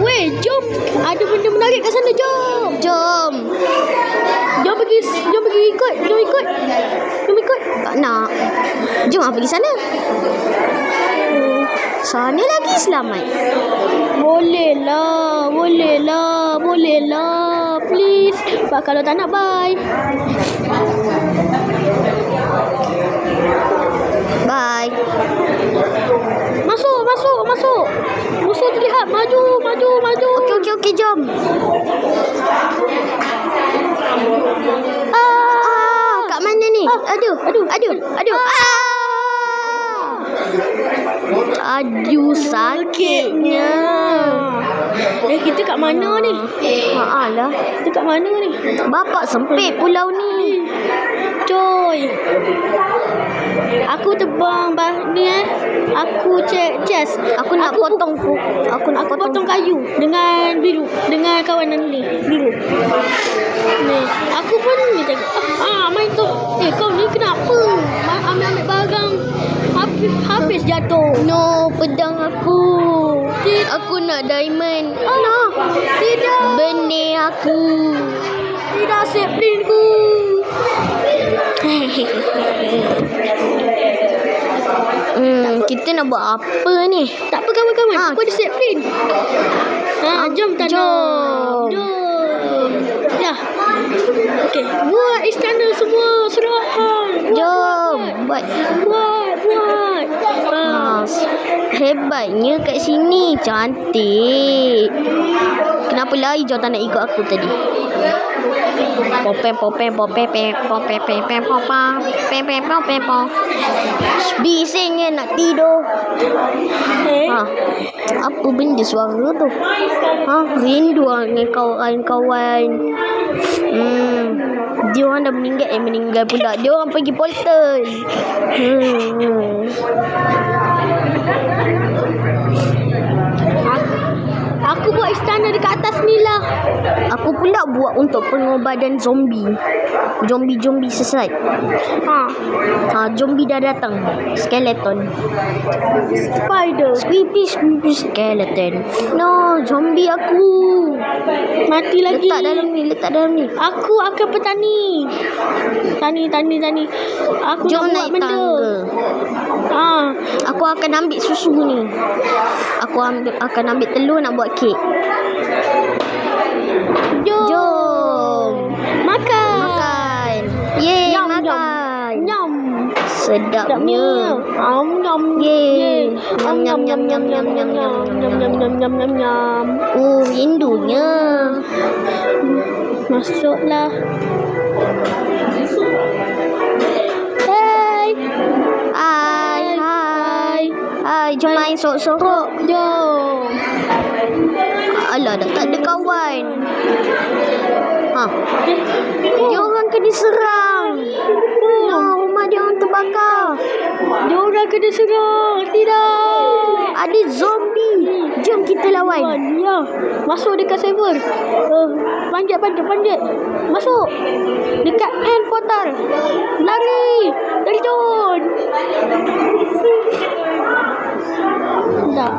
Weh, jom. Ada benda menarik kat sana, jom. Jom. Jom pergi ikut. Jom ikut. Tak nak. Jom pergi sana. Sana lagi selamat. Boleh lah. Please. Pak, kalau tak nak, bye. Bye. Masuk. Musuh terlihat. Maju. Okey, jom. Kat mana ni? Aduh. Aduh, sakitnya. Kita kat mana ni? Lah. Kita kat mana ni? Bapak sempit pulau ni. Coy. Aku terbang ni Aku check chest. Aku nak potong kayu dengan biru, dengan kawanan ni biru. Ni, aku pun ni cakap, main tu. Kau ni kenapa? Ambil barang habis jatuh. No, pedang aku. Aku nak diamond. No, tidak. Benih aku. Tidak, saplingku. Kita nak buat apa ni? Tak apa, kawan-kawan. Aku ada sapling. Jom tanam. Jom. Dah. Okey, buat istana semua. Serahkan. Jom. Buat. Hebatnya kat sini. Cantik. Kenapa lari Jom tak nak ikut aku tadi? Bisingnya nak tidur. Apa benda suara tu? Rindu dengan kawan-kawan. Dia orang dah meninggal pula. Dia orang pergi Polton. Aku buat istana dekat atas ni lah. Aku pula buat untuk pengobatan zombie. Zombie sesat. Zombie dah datang. Skeleton. Spider. Squeepy skeleton. No, zombie aku. Mati lagi. Letak dalam ni. Aku akan petani. Tani. Aku Jom nak buat naik benda. Tangga. Aku akan ambil susu ni. Aku akan ambil telur nak buat kek. Jom. Makan. Yeay, Nyam, makan. Nyam. Sedapnya. Nyam. Yeay. Nyam. Rindunya. Masuklah. Hai, jom main sorok-sorok. Jom. Alah, dah tak ada kawan. Dia orang kena serang. Rumah dia orang terbakar. Dia orang kena serang. Tidak. Ada zombie. Jom kita lawan. Ya. Masuk dekat server. Panjat. Masuk. Dekat end portal. Lari. Dari John. Tak.